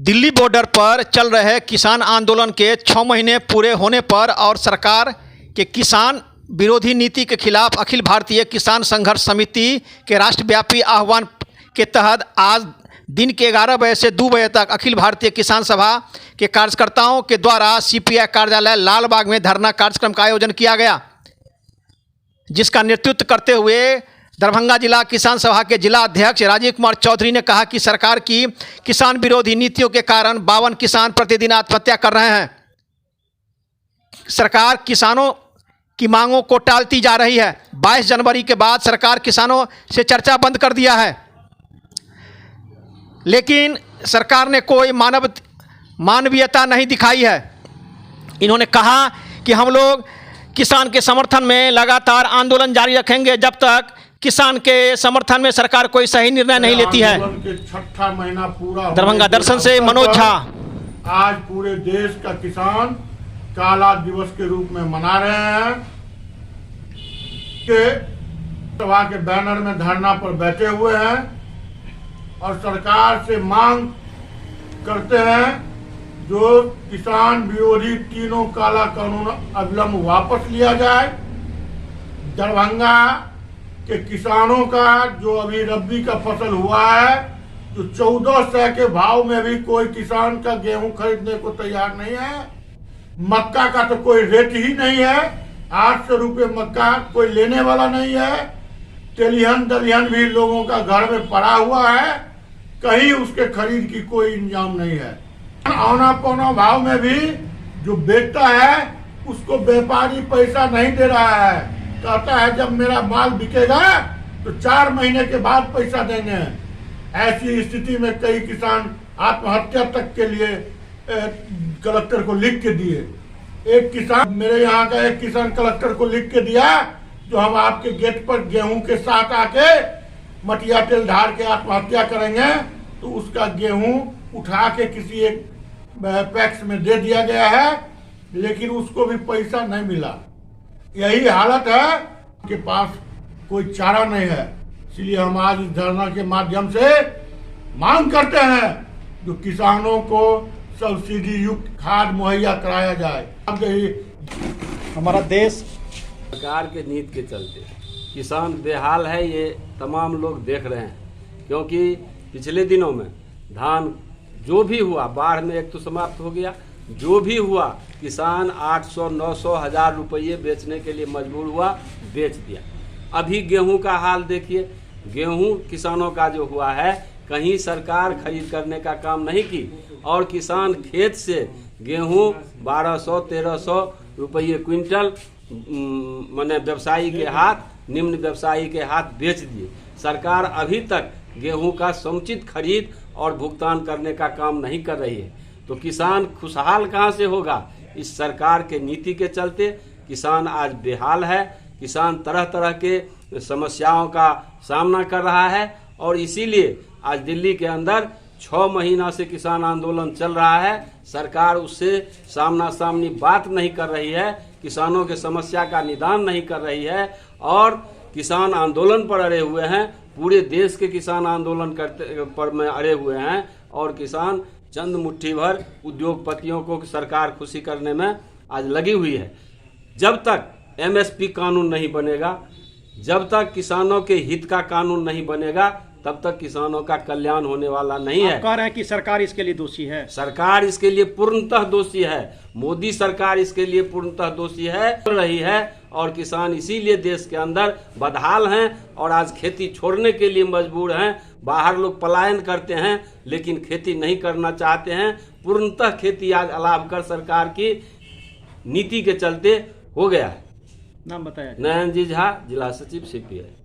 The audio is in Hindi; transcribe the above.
दिल्ली बॉर्डर पर चल रहे किसान आंदोलन के 6 महीने पूरे होने पर और सरकार के किसान विरोधी नीति के खिलाफ अखिल भारतीय किसान संघर्ष समिति के राष्ट्रव्यापी आह्वान के तहत आज दिन के 11 बजे से 2 बजे तक अखिल भारतीय किसान सभा के कार्यकर्ताओं के द्वारा सीपीआई कार्यालय लाल बाग में धरना कार्यक्रम का आयोजन किया गया, जिसका नेतृत्व करते हुए दरभंगा जिला किसान सभा के जिला अध्यक्ष राजीव कुमार चौधरी ने कहा कि सरकार की किसान विरोधी नीतियों के कारण 52 किसान प्रतिदिन आत्महत्या कर रहे हैं। सरकार किसानों की मांगों को टालती जा रही है। 22 जनवरी के बाद सरकार किसानों से चर्चा बंद कर दिया है, लेकिन सरकार ने कोई मानवीयता नहीं दिखाई है। इन्होंने कहा कि हम लोग किसान के समर्थन में लगातार आंदोलन जारी रखेंगे जब तक किसान के समर्थन में सरकार कोई सही निर्णय नहीं लेती है। छठा महीना पूरा दरभंगा दर्शन से मनोज झा। आज पूरे देश का किसान काला दिवस के रूप में मना रहे हैं कि सभा के बैनर में धरना पर बैठे हुए हैं और सरकार से मांग करते हैं जो किसान विरोधी तीनों काला कानून अविलंब वापस लिया जाए। दरभंगा के किसानों का जो अभी रबी का फसल हुआ है, जो 1400 के भाव में भी कोई किसान का गेहूं खरीदने को तैयार नहीं है। मक्का का तो कोई रेट ही नहीं है, 800 रुपये मक्का कोई लेने वाला नहीं है। तेलिहन दलिहन भी लोगों का घर में पड़ा हुआ है, कहीं उसके खरीद की कोई इंतजाम नहीं है। औना पौना भाव में भी जो बेचता है उसको व्यापारी पैसा नहीं दे रहा है, कहता है जब मेरा माल बिकेगा तो 4 महीने के बाद पैसा देंगे। ऐसी स्थिति में कई किसान आत्महत्या तक के लिए कलेक्टर को लिख के दिए। एक किसान, मेरे यहाँ का एक किसान कलेक्टर को लिख के दिया जो हम आपके गेट पर गेहूं के साथ आके मटिया तेल ढार के आत्महत्या करेंगे, तो उसका गेहूं उठा के किसी एक पैक्स में दे दिया गया है, लेकिन उसको भी पैसा नहीं मिला। यही हालत है कि पास कोई चारा नहीं है। इसलिए हम आज इस धरना के माध्यम से मांग करते हैं जो किसानों को सब्सिडी युक्त खाद मुहैया कराया जाए। हमारा देश सरकार के नीति के चलते किसान बेहाल है, ये तमाम लोग देख रहे हैं। क्योंकि पिछले दिनों में धान जो भी हुआ, बाढ़ में एक तो समाप्त हो गया, जो भी हुआ किसान 800, 900, 1000 रुपये बेचने के लिए मजबूर हुआ, बेच दिया। अभी गेहूं का हाल देखिए, गेहूं किसानों का जो हुआ है, कहीं सरकार खरीद करने का काम नहीं की और किसान खेत से गेहूं 1200, 1300 रुपये क्विंटल माने व्यवसायी के हाथ, निम्न व्यवसायी के हाथ बेच दिए। सरकार अभी तक गेहूं का समुचित खरीद और भुगतान करने का काम नहीं कर रही है, तो किसान खुशहाल कहाँ से होगा? इस सरकार के नीति के चलते किसान आज बेहाल है। किसान तरह तरह के समस्याओं का सामना कर रहा है और इसीलिए आज दिल्ली के अंदर 6 महीना से किसान आंदोलन चल रहा है। सरकार उससे सामना सामनी बात नहीं कर रही है, किसानों के समस्या का निदान नहीं कर रही है और किसान आंदोलन पर अड़े हुए हैं। पूरे देश के किसान आंदोलन करते पर में अड़े हुए हैं और किसान चंद मुट्ठी भर उद्योगपतियों को सरकार खुशी करने में आज लगी हुई है। जब तक एमएसपी कानून नहीं बनेगा, जब तक किसानों के हित का कानून नहीं बनेगा, तब तक किसानों का कल्याण होने वाला नहीं है। कह रहे हैं कि सरकार इसके लिए दोषी है। सरकार इसके लिए पूर्णतः दोषी है। मोदी सरकार इसके लिए पूर्णतः दोषी है रही है और किसान इसीलिए देश के अंदर बदहाल हैं और आज खेती छोड़ने के लिए मजबूर हैं। बाहर लोग पलायन करते हैं लेकिन खेती नहीं करना चाहते हैं। पूर्णतः खेती आज अलाभकर सरकार की नीति के चलते हो गया है। नाम बताया। नयन जी झा, जिला सचिव सीपीआई।